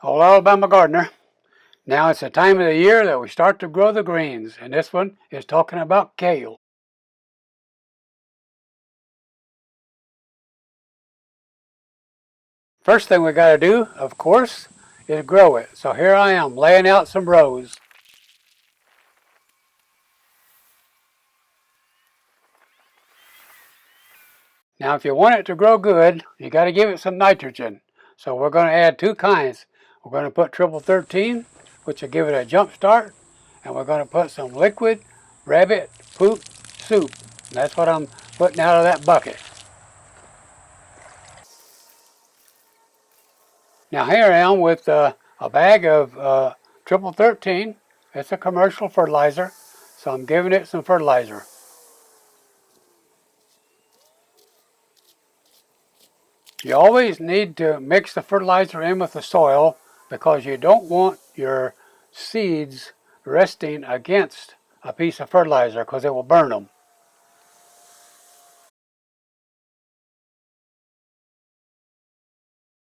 Old Alabama gardener. Now it's the time of the year that we start to grow the greens, and this one is talking about kale. First thing we got to do, of course, is grow it. So here I am laying out some rows. Now if you want it to grow good, you got to give it some nitrogen. So we're going to add two kinds. We're going to put triple 13, which will give it a jump start, and we're going to put some liquid rabbit poop soup. And that's what I'm putting out of that bucket. Now here I am with a bag of triple 13. It's a commercial fertilizer, so I'm giving it some fertilizer. You always need to mix the fertilizer in with the soil because you don't want your seeds resting against a piece of fertilizer because it will burn them.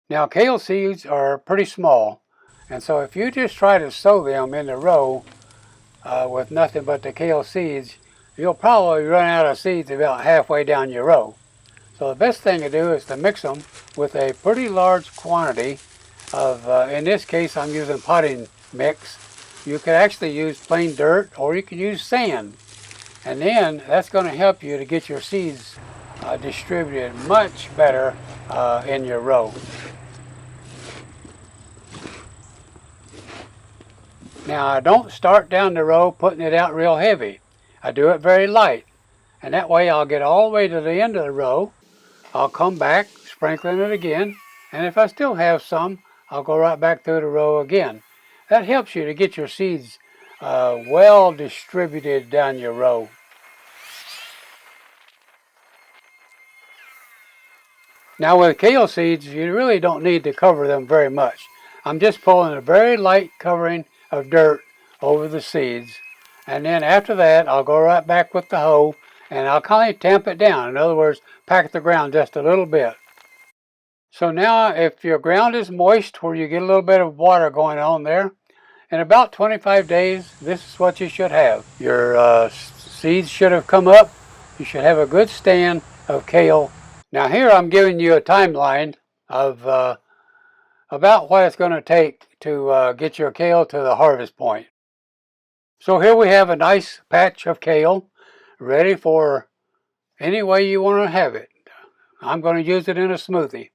Now kale seeds are pretty small, and so if you just try to sow them in a row with nothing but the kale seeds, you'll probably run out of seeds about halfway down your row. So the best thing to do is to mix them with a pretty large quantity of, in this case I'm using potting mix. You could actually use plain dirt or you could use sand. And then that's going to help you to get your seeds distributed much better in your row. Now I don't start down the row putting it out real heavy. I do it very light. And that way I'll get all the way to the end of the row. I'll come back, sprinkling it again, and if I still have some, I'll go right back through the row again. That helps you to get your seeds well distributed down your row. Now with kale seeds, you really don't need to cover them very much. I'm just pulling a very light covering of dirt over the seeds, and then after that, I'll go right back with the hoe and I'll kind of tamp it down. In other words, pack the ground just a little bit. So now if your ground is moist where you get a little bit of water going on there, in about 25 days, this is what you should have. Your seeds should have come up. You should have a good stand of kale. Now here I'm giving you a timeline of about what it's going to take to get your kale to the harvest point. So here we have a nice patch of kale ready for any way you want to have it. I'm going to use it in a smoothie.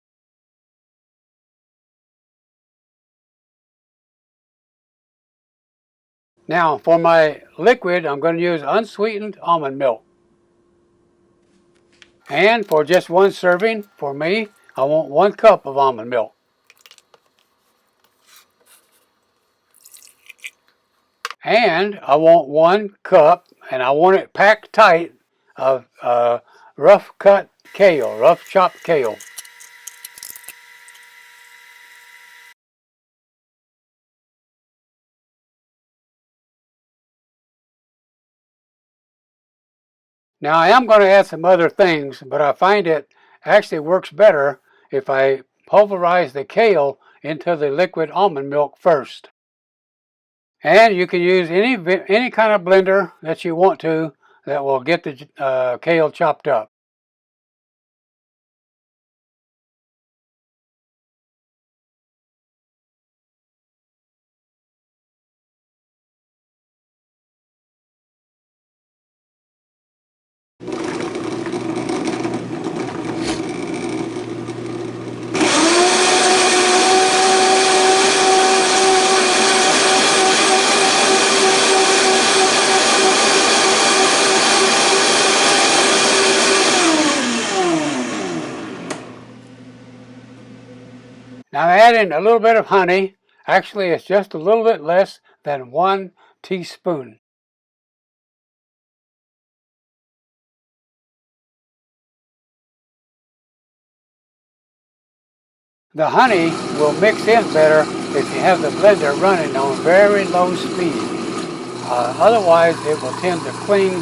Now for my liquid, I'm going to use unsweetened almond milk. And for just one serving, for me, I want 1 cup of almond milk. And I want 1 cup, and I want it packed tight, of rough cut kale, rough chopped kale. Now I am going to add some other things, but I find it actually works better if I pulverize the kale into the liquid almond milk first. And you can use any kind of blender that you want to that will get the kale chopped up. Now I'm adding a little bit of honey. Actually, it's just a little bit less than 1 teaspoon. The honey will mix in better if you have the blender running on very low speed. Otherwise, it will tend to cling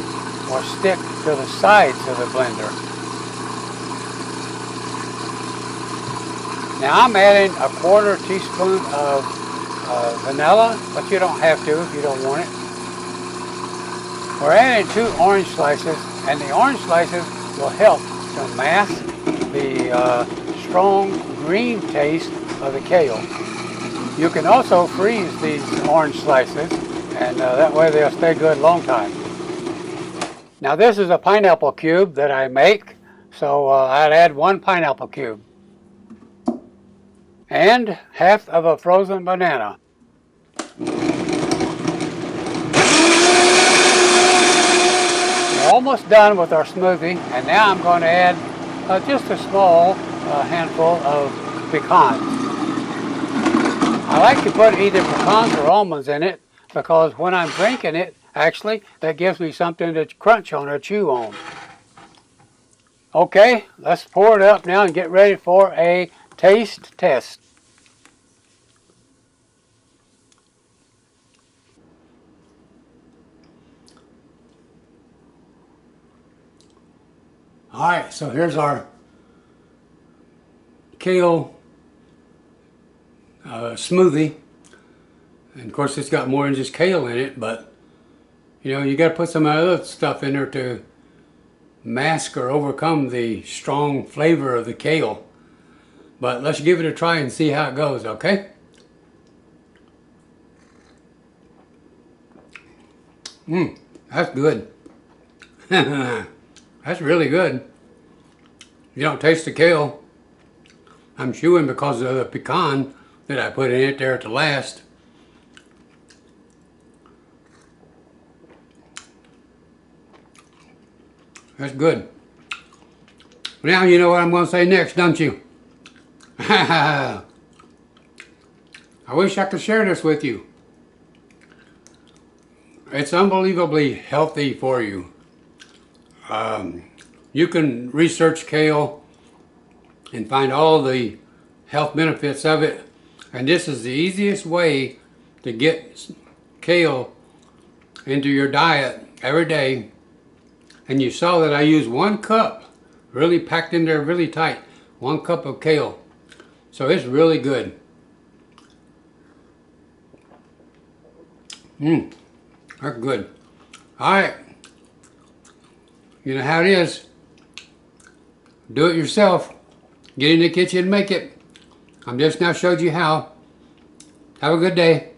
or stick to the sides of the blender. Now I'm adding a 1/4 teaspoon of vanilla, but you don't have to if you don't want it. We're adding 2 orange slices, and the orange slices will help to mask the strong green taste of the kale. You can also freeze these orange slices, and that way they'll stay good a long time. Now this is a pineapple cube that I make, so I'd add 1 pineapple cube. And 1/2 of a frozen banana. We're almost done with our smoothie, and now I'm going to add just a small handful of pecans. I like to put either pecans or almonds in it because when I'm drinking it, actually, that gives me something to crunch on or chew on. Okay, let's pour it up now and get ready for a taste test. Alright, so here's our kale smoothie. And of course it's got more than just kale in it, but you know, you got to put some other stuff in there to mask or overcome the strong flavor of the kale. But let's give it a try and see how it goes, okay? That's good. That's really good. You don't taste the kale. I'm chewing because of the pecan that I put in it there at the last. That's good. Now you know what I'm going to say next, don't you? I wish I could share this with you. It's unbelievably healthy for you. You can research kale and find all the health benefits of it. And this is the easiest way to get kale into your diet every day. And you saw that I used 1 cup, really packed in there really tight, 1 cup of kale. So it's really good. That's good. Alright. You know how it is. Do it yourself. Get in the kitchen and make it. I'm just now showed you how. Have a good day.